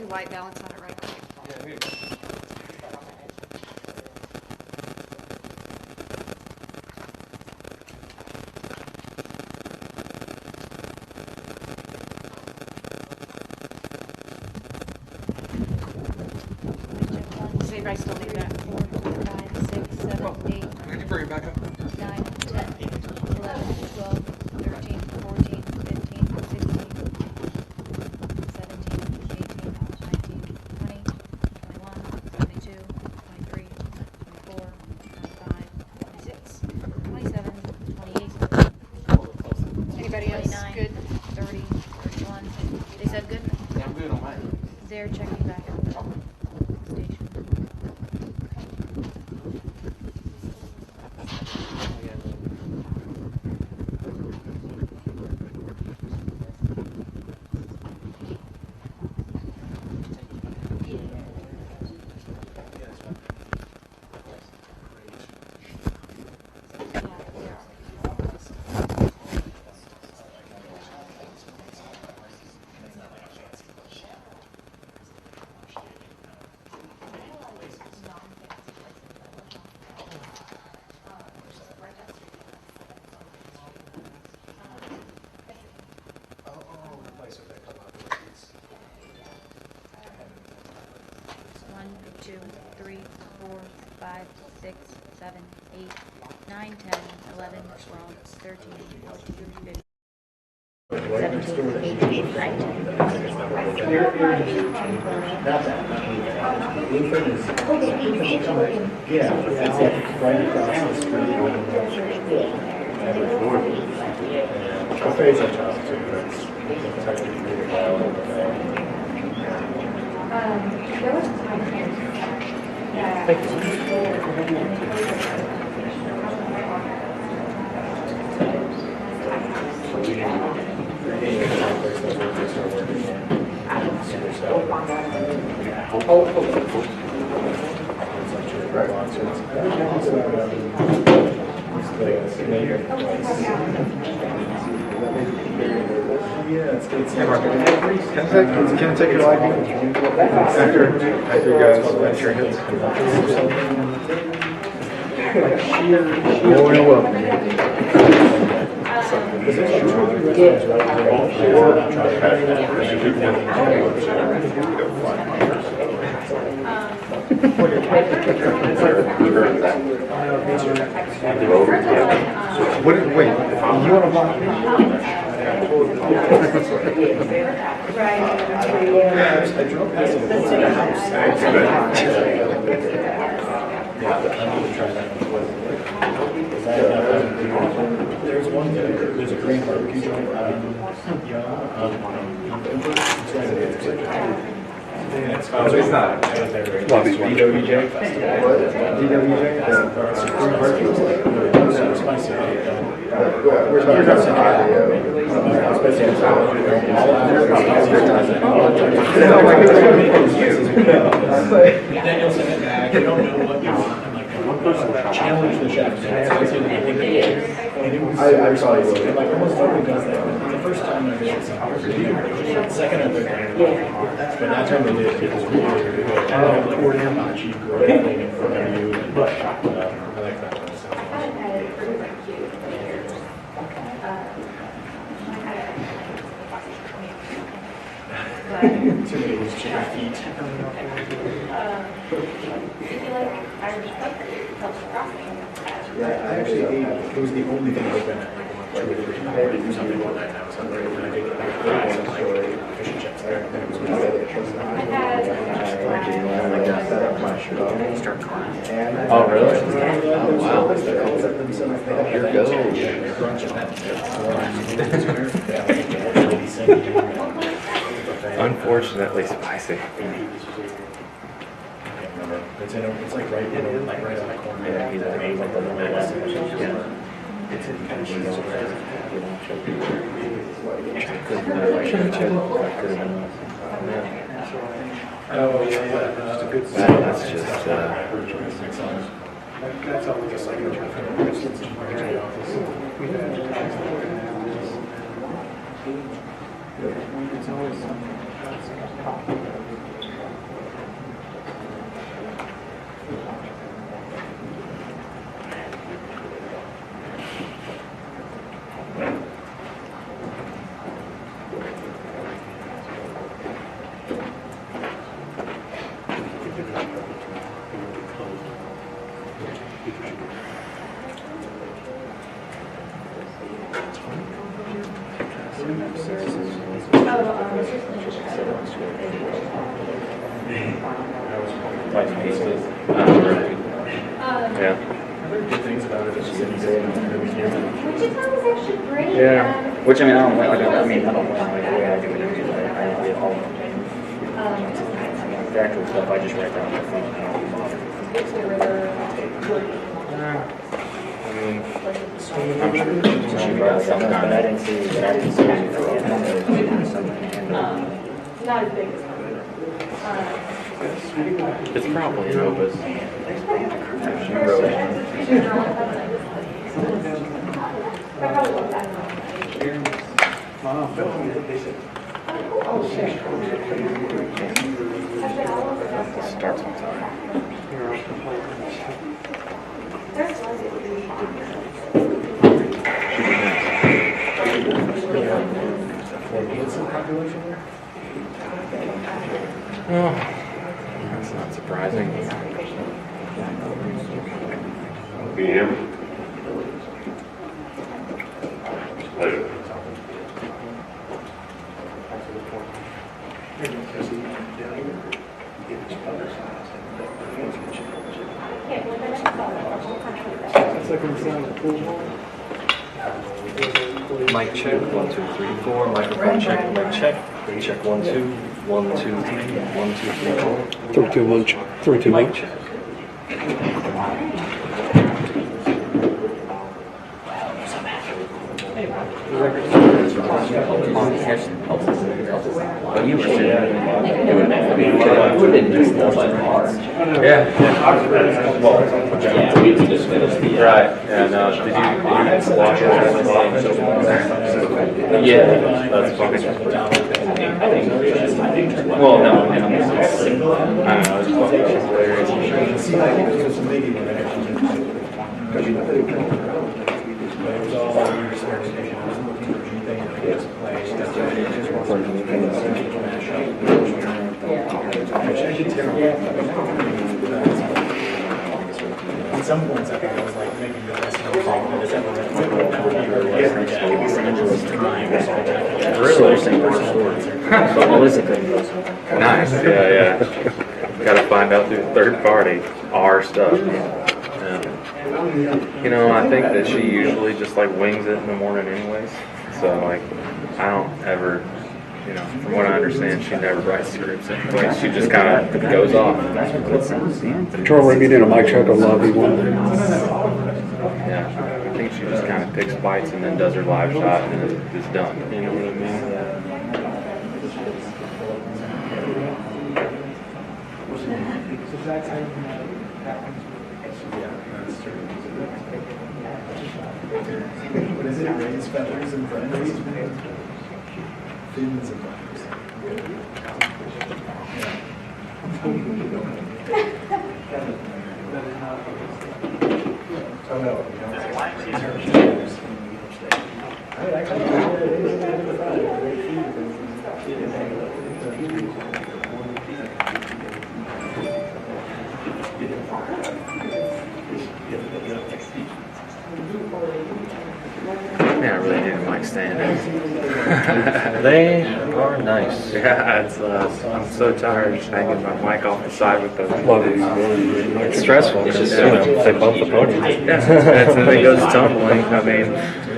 White balance on it right quick. Yeah, here you go. Does anybody still need that? 4, 5, 6, 7, 8. I'm going to bring it back up. 9, 10, 11, 12, 13, 14, 15, 16, 17, 18, 19, 20, 21, 22, 23, 24, 25, 26, 27, 28. Anybody else 29. good? 30, 31. They said good? Yeah, I'm good on mine. They're checking back at the station. One, 2, 3, 4, 5, 6, 7, 8, 9, 10, 11, 12, 13, 14, 15. 17, 18, 19. Can I take your live after you guys enter hits? More than welcome. Wait, you want to block me? I drove past the house. There's one, there's a Korean barbecue joint on Young, it's It's not. DWJ? DWJ? Challenge the chef. I saw you. Like almost nobody does that. The first time I did it, second or third time. But that time they did it was really good. And I like poured in on cheap gravy in front of you. I like that one. Too many of those chicken feet. Yeah, I actually ate, it was the only thing open at like 1, 2, or 3 or something one night, and I was hungry, and I did get some like fish and chips there, and it was really Oh, really? Oh, wow. Here goes. Unfortunately spicy. It's like right on the corner. Yeah, he's amazing. Yeah. It's Oh, yeah. Just a good that's just that's always just like yeah. good things about it. It's just Yeah. Which I mean, I don't like. I mean, I don't like the way I do it. I do it all. The actual stuff I just write down my phone. I don't bother. I'm sure Some kind I didn't see. I didn't see Not as big as it's probably Nova's. She wrote it. Starts on time. Oh, that's not surprising. Can you hear me? Later. Mic check, 1, 2, 3, 4. Microphone check, mic check. Check 1, 2, 1, 2, 3, 1, 2, 3, 4. 3, 2, 1, 3, 2, 1. Mic check. But you were sitting there doing that. Yeah. Well, Yeah, we just finished the. Right. Yeah, no. Did you watch it? Yeah. That's funny. Well, no, I mean, I don't know. It's At some points, I thought I was like making the best notes I just ever read. Really? What is it? nice. Yeah. Got to find out through the third party our stuff. Yeah. You know, I think that she usually just like wings it in the morning anyways. So like, I don't ever you know, from what I understand, she never writes scripts anyway. She just kind of goes off. Troy, maybe did a mic check on Lobby one. Yeah, I think she just kind of picks bites and then does her live shot and then is done. You know what I mean? What is it? Raise feathers and friends? Fins and feathers. Oh no, you don't say Yeah, I really need a mic stand. They are nice. Yeah, it's I'm so tired of just hanging my mic off the side with the. It's stressful because you know they bump the podium. Yeah, and then it goes tumbling. I mean,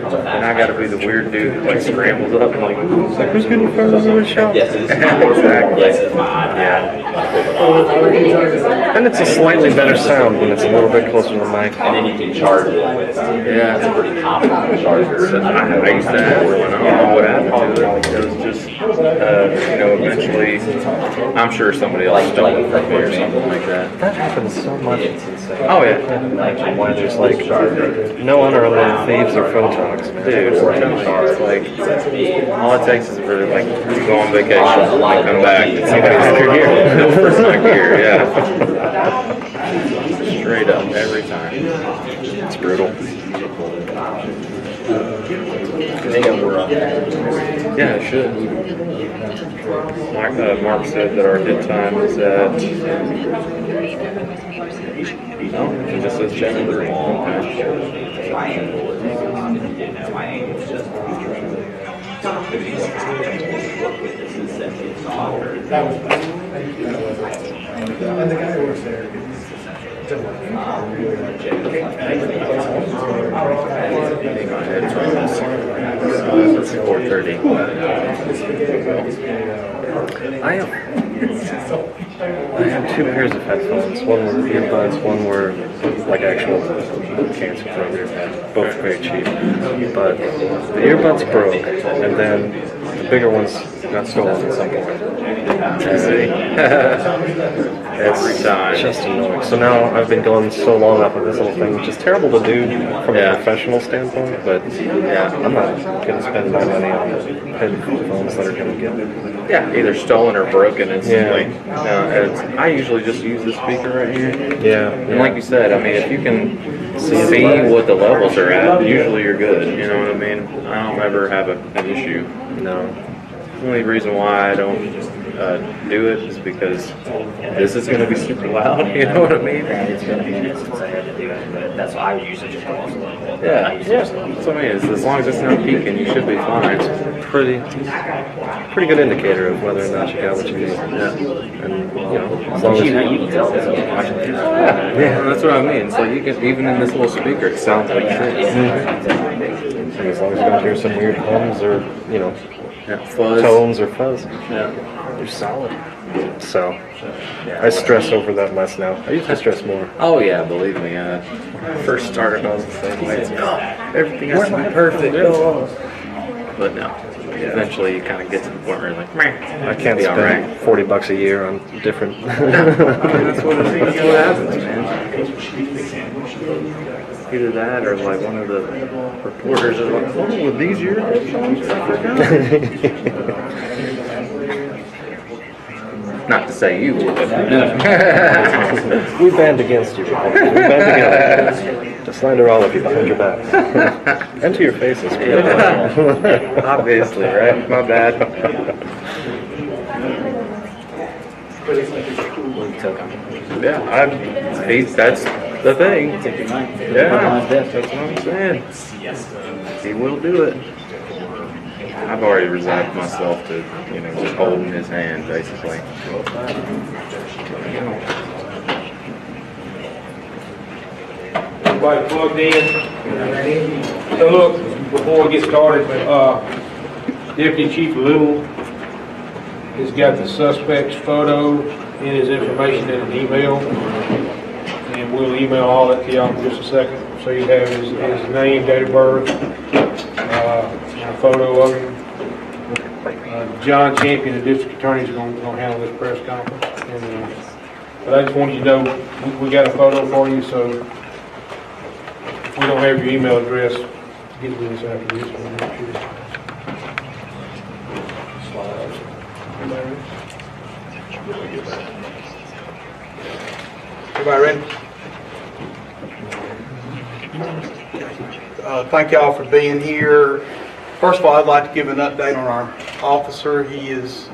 and I got to be the weird dude who like scrambles up and like who's getting first in the shot? Exactly. Yeah. And it's a slightly better sound when it's a little bit closer to the mic. And then you can charge it with, Yeah. it's a pretty common charger. I used to have one. I don't know what happened to it. It was just, you know, eventually, I'm sure somebody else stole it from me or something like that. That happens so much. It's insane. Oh yeah. Why there's like no unrelated thieves or photogs, man. Dude, I'm telling you, it's like, all it takes is for like, you go on vacation, I come back, and somebody's Pack your gear. for my gear, yeah. Straight up, every time. It's brutal. Yeah, it should. Mark said that our hit time is at. No, it just says 10-3. And the guy who works there, he's It's 4:30. I have two pairs of headphones. One were earbuds, one were like actual cancer throat earbuds. Both very cheap. But the earbuds broke, and then the bigger ones got stolen at some point. Every time. It's just annoying. So now I've been going so long off of this little thing, which is terrible to do from a professional standpoint, but Yeah. I'm not going to spend my money on headphones that are going to get Yeah, either stolen or broken instantly. Yeah. I usually just use the speaker right here. Yeah. And like you said, I mean, if you can see what the levels are at, usually you're good. You know what I mean? I don't ever have an issue. No. The only reason why I don't do it is because this is going to be super loud. You know what I mean? It's been a minute since I had to do it, but that's why I usually just go off a little bit. Yeah. That's what I mean. As long as it's not peaking, you should be fine. Pretty good indicator of whether or not you got what you need. Yeah. And you know, as long as You can tell this. Yeah, that's what I mean. It's like you can, even in this little speaker, it sounds like shit. as long as you don't hear some weird hums or you know Fuzz. tones or fuzz, Yeah. you're solid. So I stress over that less now. I used to stress more. Oh yeah, believe me. When I first started, I was the same way. It's, everything has to be perfect. But no, eventually you kind of get to the point where you're like, meh, I can't be spend all right. $40 a year on different. That's what happens, man. Either that or like one of the reporters is like, oh, were these your headphones? I forgot. Not to say you would. We band against you. We band together to slander all of you behind your backs and to your faces. Obviously, right? My bad. Yeah, that's the thing. Yeah, that's what I'm saying. He will do it. I've already resigned myself to, you know, just holding his hand, basically. Everybody plugged in. So look, before we get started, Deputy Chief Little has got the suspect's photo and his information in an email. And we'll email all that to y'all in just a second. So you have his name, date of birth, and a photo of him. John Champion, the district attorney, is going to handle this press conference. And, but I just wanted you to know we got a photo for you, so if we don't have your email address, get with us after this. Everybody ready? Thank y'all for being here. First of all, I'd like to give an update on our officer. He is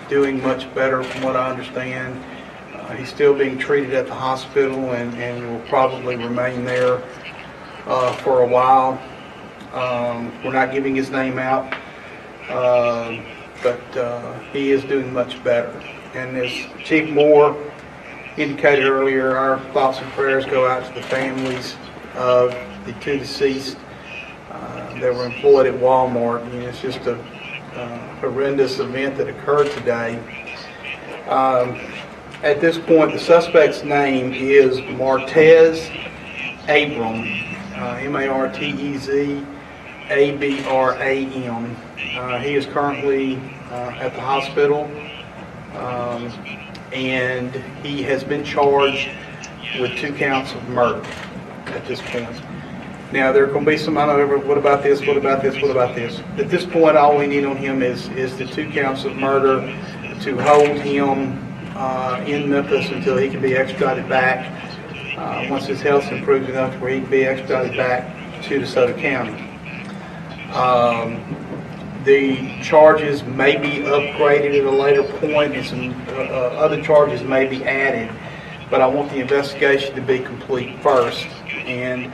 doing much better from what I understand. He's still being treated at the hospital and will probably remain there for a while. We're not giving his name out, but he is doing much better. And as Chief Moore indicated earlier, our thoughts and prayers go out to the families of the two deceased that were employed at Walmart. I mean, it's just a horrendous event that occurred today. At this point, the suspect's name is Martez Abram, M-A-R-T-E-Z-A-B-R-A-M. He is currently at the hospital, and he has been charged with 2 counts of murder at this point. Now, there are going to be some, I know, what about this, what about this, what about this? At this point, all we need on him is the 2 counts of murder to hold him in Memphis until he can be extradited back, once his health improves enough to where he can be extradited back to DeSoto County. The charges may be upgraded at a later point, and some other charges may be added, but I want the investigation to be complete first. And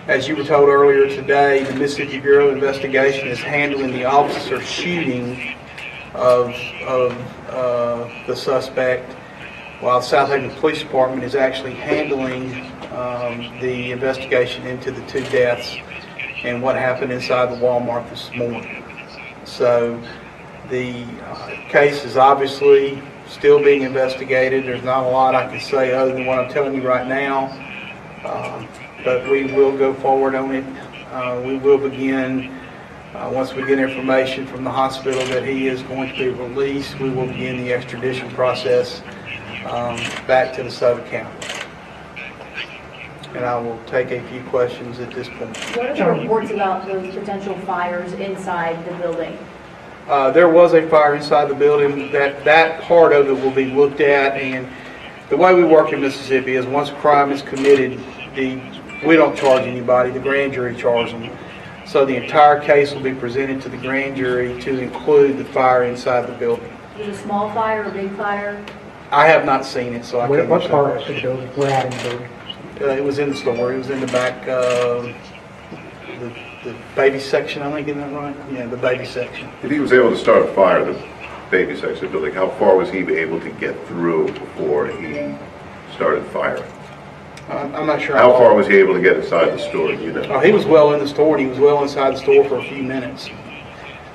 as you were told earlier today, the Mississippi Bureau of Investigation is handling the officer shooting of the suspect, while the Southaven Police Department is actually handling the investigation into the 2 deaths and what happened inside the Walmart this morning. So the case is obviously still being investigated. There's not a lot I can say other than what I'm telling you right now, but we will go forward on it. We will begin, once we get information from the hospital that he is going to be released, we will begin the extradition process back to DeSoto County. And I will take a few questions at this point. What are the reports about those potential fires inside the building? There was a fire inside the building. That part of it will be looked at, and the way we work in Mississippi is once a crime is committed, we don't charge anybody. The grand jury charges them. So the entire case will be presented to the grand jury to include the fire inside the building. Was it a small fire or a big fire? I have not seen it, so I can't. What part of the building? Where at in the building? It was in the store. It was in the back, the baby section, I think, isn't that right? Yeah, the baby section. If he was able to start a fire, the baby section of the building, how far was he able to get through before he started firing? I'm not sure. How far was he able to get inside the store, you know? He was well in the store, and he was well inside the store for a few minutes.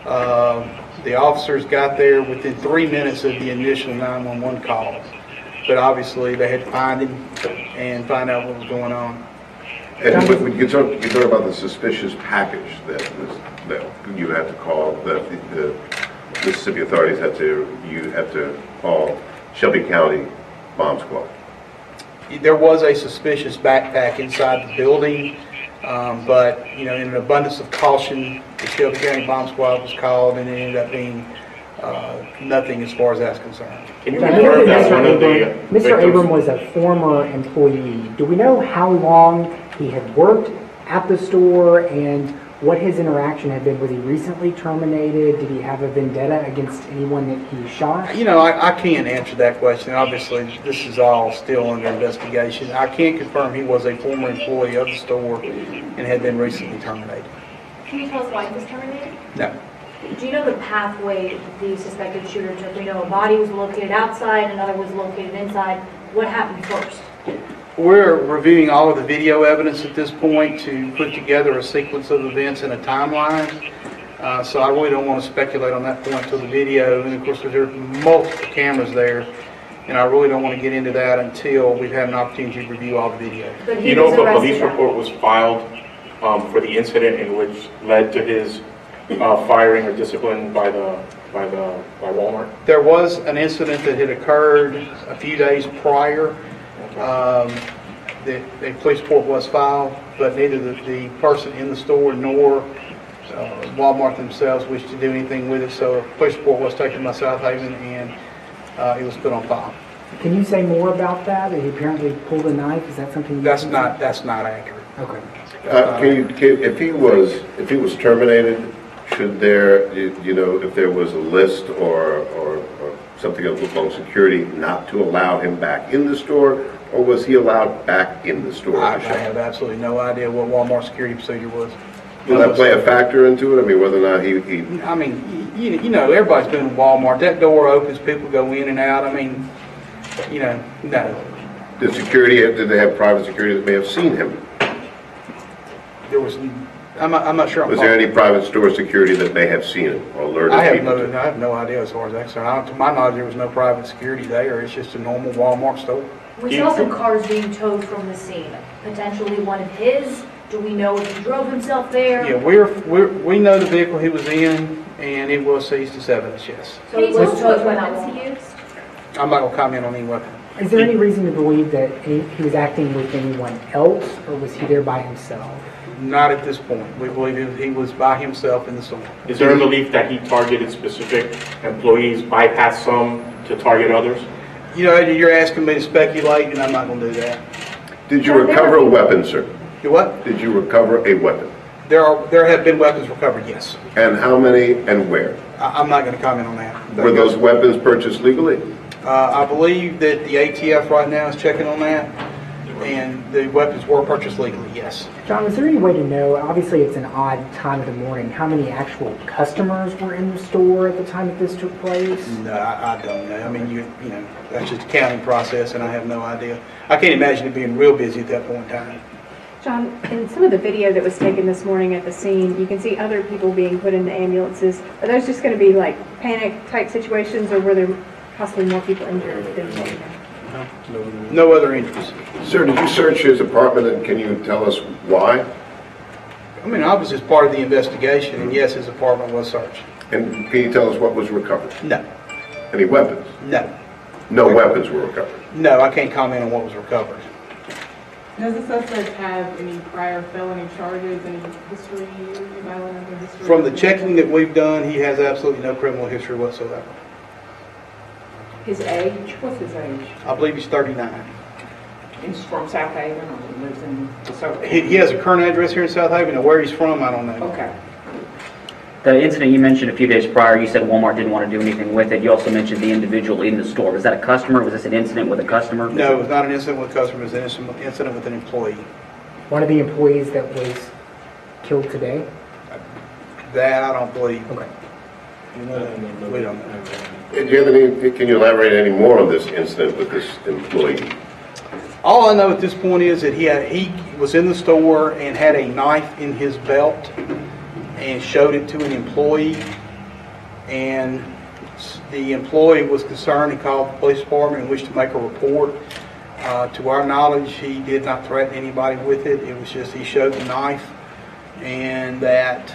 The officers got there within 3 minutes of the initial 911 call. But obviously, they had to find him and find out what was going on. And when you talk about the suspicious package that you had to call, that the Mississippi authorities you had to call Shelby County Bomb Squad. There was a suspicious backpack inside the building, but in an abundance of caution, the Shelby County Bomb Squad was called, and it ended up being nothing as far as that's concerned. Can you confirm that one of the Mr. Abram was a former employee. Do we know how long he had worked at the store and what his interaction had been? Was he recently terminated? Did he have a vendetta against anyone that he shot? I can't answer that question. Obviously, this is all still under investigation. I can confirm he was a former employee of the store and had been recently terminated. Can you tell us why he was terminated? No. Do you know the pathway the suspected shooter took? We know a body was located outside, another was located inside. What happened first? We're reviewing all of the video evidence at this point to put together a sequence of events and a timeline. So I really don't want to speculate on that point until the video, and of course there's multiple cameras there, and I really don't want to get into that until we've had an opportunity to review all the video. But Do he you know was if a arrested. police report was filed for the incident in which led to his firing or discipline by Walmart? There was an incident that had occurred a few days prior. The police report was filed, but neither the person in the store nor Walmart themselves wished to do anything with it. So a police report was taken by Southaven, and it was put on file. Can you say more about that? That he apparently pulled a knife? Is that something? That's not accurate. Okay. If he was terminated, should there, if there was a list or something along security not to allow him back in the store, or was he allowed back in the store? I have absolutely no idea what Walmart's security procedure was. Will that play a factor into it? I mean, whether or not he I mean, everybody's been to Walmart. That door opens, people go in and out. I mean, no. did they have private security that may have seen him? There was, I'm not sure. Was there any private store security that may have seen him or alerted I people? have no idea as far as that's concerned. To my knowledge, there was no private security there. It's just a normal Walmart store. We saw some cars being towed from the scene, potentially one of his. Do we know if he drove himself there? Yeah, we know the vehicle he was in, and it was seized as evidence, yes. So it was towed from that one. I'm not going to comment on any weapon. Is there any reason to believe that he was acting with anyone else, or was he there by himself? Not at this point. We believe he was by himself in the store. Is there a belief that he targeted specific employees, bypassed some to target others? You're asking me to speculate, and I'm not going to do that. Did you recover a weapon, sir? You what? Did you recover a weapon? There have been weapons recovered, yes. And how many and where? I'm not going to comment on that. Were those weapons purchased legally? I believe that the ATF right now is checking on that, and the weapons were purchased legally, yes. John, is there any way to know, obviously it's an odd time of the morning, how many actual customers were in the store at the time that this took place? No, I don't know. I mean, that's just a counting process, and I have no idea. I can't imagine it being real busy at that point in time. John, in some of the video that was taken this morning at the scene, you can see other people being put into ambulances. Are those just going to be like panic type situations, or were there possibly more people injured than No other injuries. Sir, did you search his apartment, and can you tell us why? I mean, obviously it's part of the investigation, and yes, his apartment was searched. And can you tell us what was recovered? No. Any weapons? No. No weapons were recovered. No, I can't comment on what was recovered. Does the suspect have any prior felony charges, any history, any violent history? From the checking that we've done, he has absolutely no criminal history whatsoever. His age? What's his age? I believe he's 39. He's from Southaven, or he lives in the Southaven? He has a current address here in Southaven, and where he's from, I don't know. Okay. The incident you mentioned a few days prior, you said Walmart didn't want to do anything with it. You also mentioned the individual in the store. Was that a customer? Was this an incident with a customer? No, it was not an incident with a customer. It was an incident with an employee. One of the employees that was killed today? That I don't believe. Okay. We don't know. Can you elaborate any more on this incident with this employee? All I know at this point is that he was in the store and had a knife in his belt and showed it to an employee, and the employee was concerned and called the police department and wished to make a report. To our knowledge, he did not threaten anybody with it. It was just he showed the knife, and that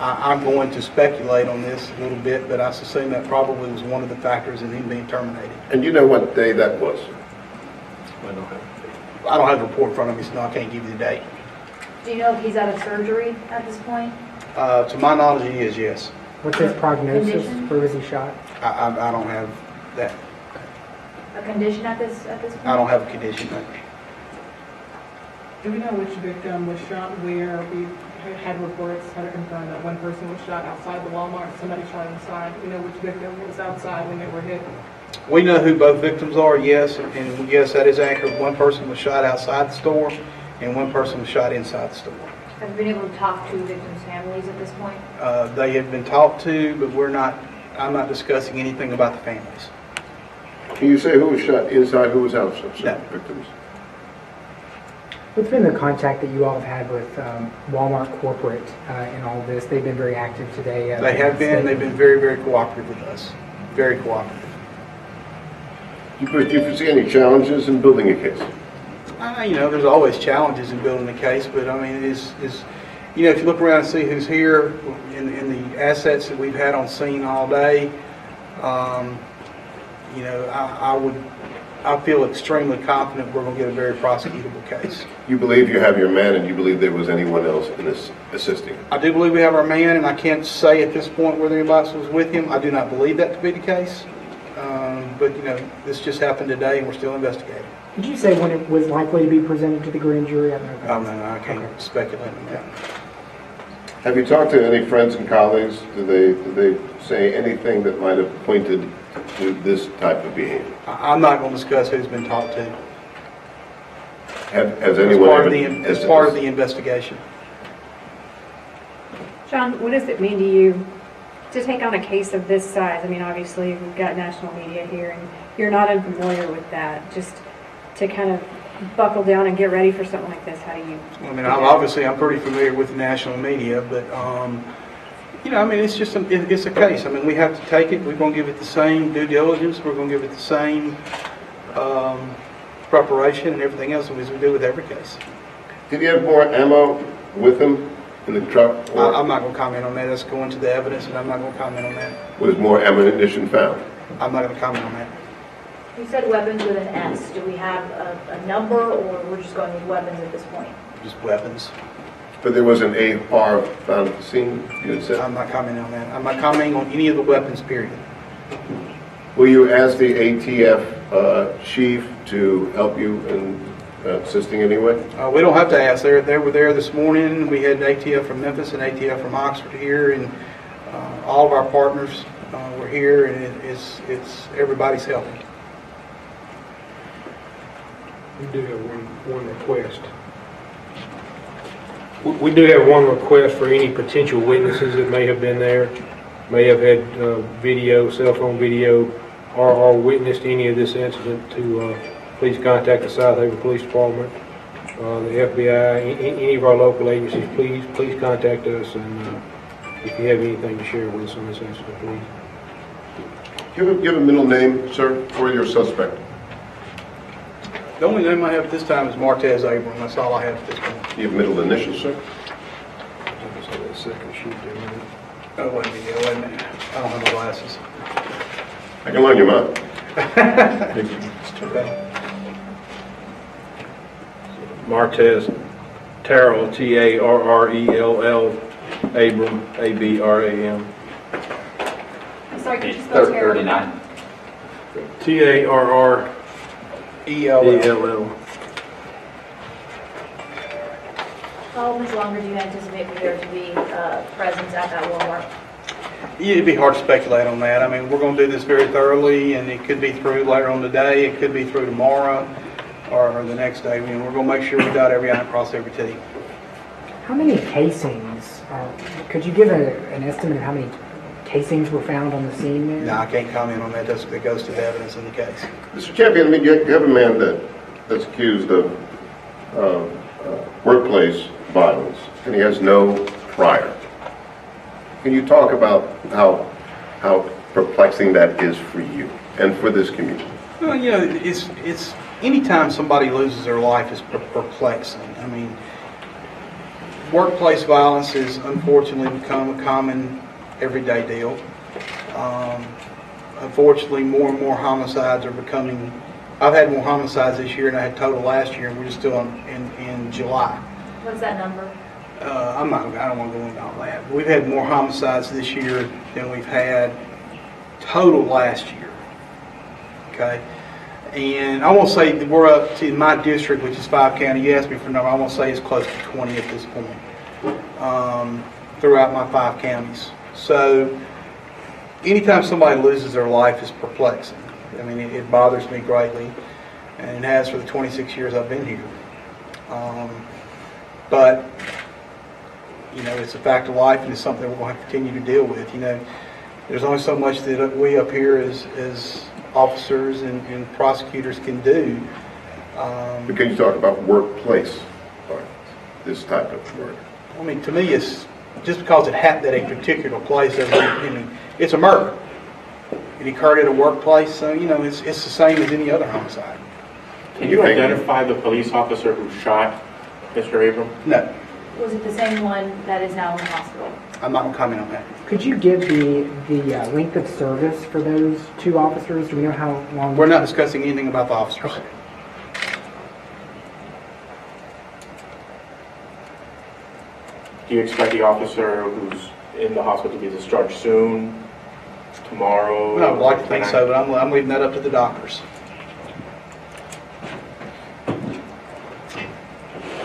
I'm going to speculate on this a little bit, but I assume that probably was one of the factors in him being terminated. And you know what day that was? I don't have a report in front of me, so no, I can't give you the date. Do you know if he's out of surgery at this point? To my knowledge, he is, yes. What's his prognosis? Condition? Where was he shot? I don't have that. A condition at this point? I don't have a condition. Do we know which victim was shot where? We had reports that confirmed that one person was shot outside the Walmart, somebody shot inside. Do we know which victim was outside when they were hit? We know who both victims are, yes, and yes, that is accurate. One person was shot outside the store, and one person was shot inside the store. Have you been able to talk to victims' families at this point? They have been talked to, but I'm not discussing anything about the families. Can you say who was shot inside, who was outside? No. Victims. What's been the contact that you all have had with Walmart corporate in all of this? They've been very active today. They have been. They've been very, very cooperative with us. Very cooperative. Do you foresee any challenges in building a case? There's always challenges in building a case, but I mean, if you look around and see who's here in the assets that we've had on scene all day, I feel extremely confident we're going to get a very prosecutable case. You believe you have your man, and you believe there was anyone else in this assisting? I do believe we have our man, and I can't say at this point whether anybody else was with him. I do not believe that to be the case. But this just happened today, and we're still investigating. Did you say when it was likely to be presented to the grand jury? I don't know. No, I can't speculate on that. Have you talked to any friends and colleagues? Did they say anything that might have pointed to this type of behavior? I'm not going to discuss who's been talked to. Has anyone as part of the investigation? John, what does it mean to you to take on a case of this size? I mean, obviously, we've got national media here, and you're not unfamiliar with that. Just to kind of buckle down and get ready for something like this, how do you? I mean, I'm pretty familiar with the national media, but it's just it's a case. I mean, we have to take it. We're going to give it the same due diligence. We're going to give it the same preparation and everything else as we do with every case. Did he have more ammo with him in the truck? I'm not going to comment on that. That's going to the evidence, and I'm not going to comment on that. Was more ammunition found? I'm not going to comment on that. You said weapons with an S. Do we have a number, or we're just going with weapons at this point? Just weapons. But there was an AR found at the scene, you had said? I'm not commenting on that. I'm not commenting on any of the weapons, period. Will you ask the ATF chief to help you in assisting anyway? We don't have to ask. They were there this morning. We had ATF from Memphis and ATF from Oxford here, and all of our partners were here, and it's everybody's helping. We do have one request. We do have one request for any potential witnesses that may have been there, may have had video, cell phone video, or witnessed any of this incident to please contact the Southaven Police Department, the FBI, any of our local agencies. Please contact us, and if you have anything to share with us on this incident, please. Give a middle name, sir, for your suspect. The only name I have at this time is Martez Abram. That's all I have at this point. Do you have middle initials, sir? Second sheet there. Oh, wait a minute. I don't have my glasses. I can loan you mine. Martez Terrell, Tarrell, Abram, Abram. I'm sorry, could you spell Terrell? 39. Tarrell. How much longer do you anticipate for there to be presence at that Walmart? It'd be hard to speculate on that. I mean, we're going to do this very thoroughly, and it could be through later on today. It could be through tomorrow or the next day. I mean, we're going to make sure we dot every I and cross every T. How many casings? Could you give an estimate of how many casings were found on the scene there? No, I can't comment on that. That goes to the evidence in the case. Mr. Champion, I mean, you have a man that's accused of workplace violence, and he has no prior. Can you talk about how perplexing that is for you and for this community? Well, it's anytime somebody loses their life is perplexing. I mean, workplace violence has unfortunately become a common everyday deal. Unfortunately, more and more homicides are becoming. I've had more homicides this year than I had total last year, and we're still in July. What's that number? I don't want to go into all that. We've had more homicides this year than we've had total last year. Okay, and I won't say that we're up to my district, which is 5 county. You asked me for a number. I won't say it's close to 20 at this point throughout my 5 counties. So anytime somebody loses their life is perplexing. I mean, it bothers me greatly, and it has for the 26 years I've been here. But it's a fact of life, and it's something we're going to continue to deal with. There's only so much that we up here as officers and prosecutors can do. But can you talk about workplace or this type of murder? I mean, to me, it's just because it happened at a particular place doesn't mean it's a murder. It occurred at a workplace, so you know it's the same as any other homicide. Can you identify the police officer who shot Mr. Abram? No, Was it the same one that is now in the hospital? I'm not gonna comment on that. Could you give the length of service for those two officers? Do we know how long? We're not discussing anything about the officers. Okay. Do you expect the officer who's in the hospital to be discharged soon, tomorrow? I would like to think so, but I'm leaving that up to the doctors.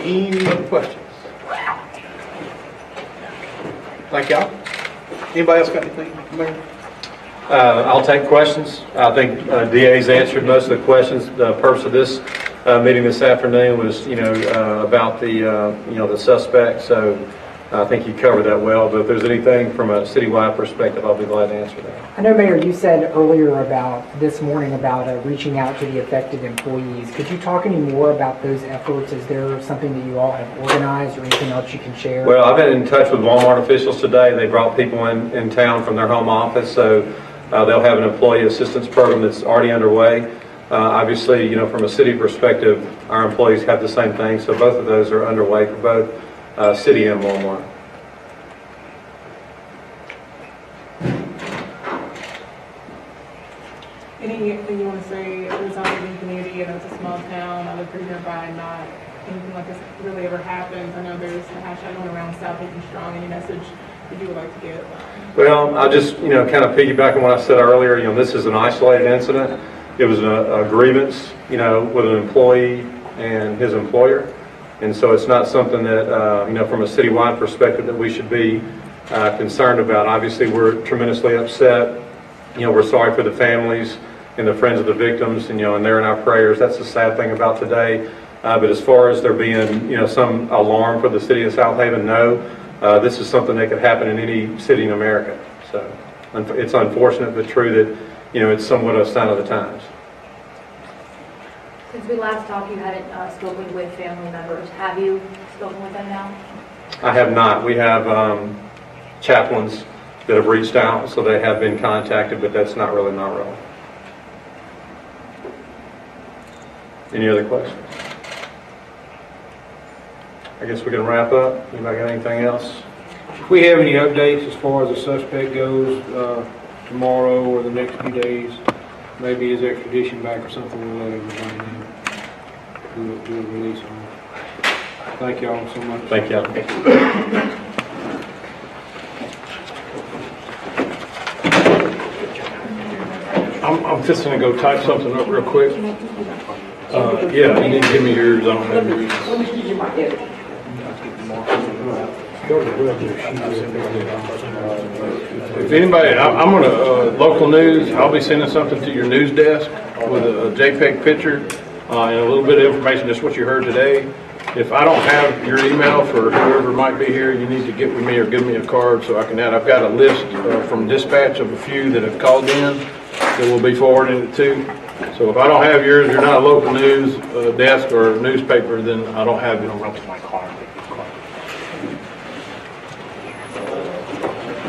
Any other questions? Thank y'all. Anybody else got anything, Mayor? I'll take questions. I think DA's answered most of the questions. The purpose of this meeting this afternoon was, about the suspect. So I think you covered that well. But if there's anything from a citywide perspective, I'll be glad to answer that. I know, Mayor, you said earlier about this morning about reaching out to the affected employees. Could you talk any more about those efforts? Is there something that you all have organized or anything else you can share? Well, I've been in touch with Walmart officials today. They brought people in town from their home office, so they'll have an employee assistance program that's already underway. Obviously, from a city perspective, our employees have the same thing, so both of those are underway for both city and Walmart. Anything you want to say residing in the community, it's a small town, I live pretty nearby, not anything like this really ever happens. I know there's a hashtag going around Southaven Strong. Any message that you would like to give? Well, I'll just, kind of piggyback on what I said earlier. this is an isolated incident. It was a grievance, with an employee and his employer. And so it's not something that, from a citywide perspective that we should be concerned about. Obviously, we're tremendously upset. We're sorry for the families and the friends of the victims, and they're in our prayers. That's the sad thing about today. But as far as there being, some alarm for the city of Southaven, no. This is something that could happen in any city in America. So it's unfortunate but true that, it's somewhat a sign of the times. Since we last talked, you hadn't spoken with family members. Have you spoken with them now? I have not. We have chaplains that have reached out, so they have been contacted, but that's not really my role. Any other questions? I guess we can wrap up. Anybody got anything else? If we have any updates as far as the suspect goes tomorrow or the next few days, maybe his extradition back or something, we'll let everybody know. Do a release on it. Thank y'all so much. Thank y'all. I'm just going to go type something up real quick. Yeah, you need to give me yours. I don't have yours. If anybody, I'm going to, local news, I'll be sending something to your news desk with a JPEG picture and a little bit of information, just what you heard today. If I don't have your email for whoever might be here, you need to get with me or give me a card so I can add. I've got a list from dispatch of a few that have called in that we'll be forwarding it to. So if I don't have yours, you're not a local news desk or newspaper, then I don't have your. Run to my car.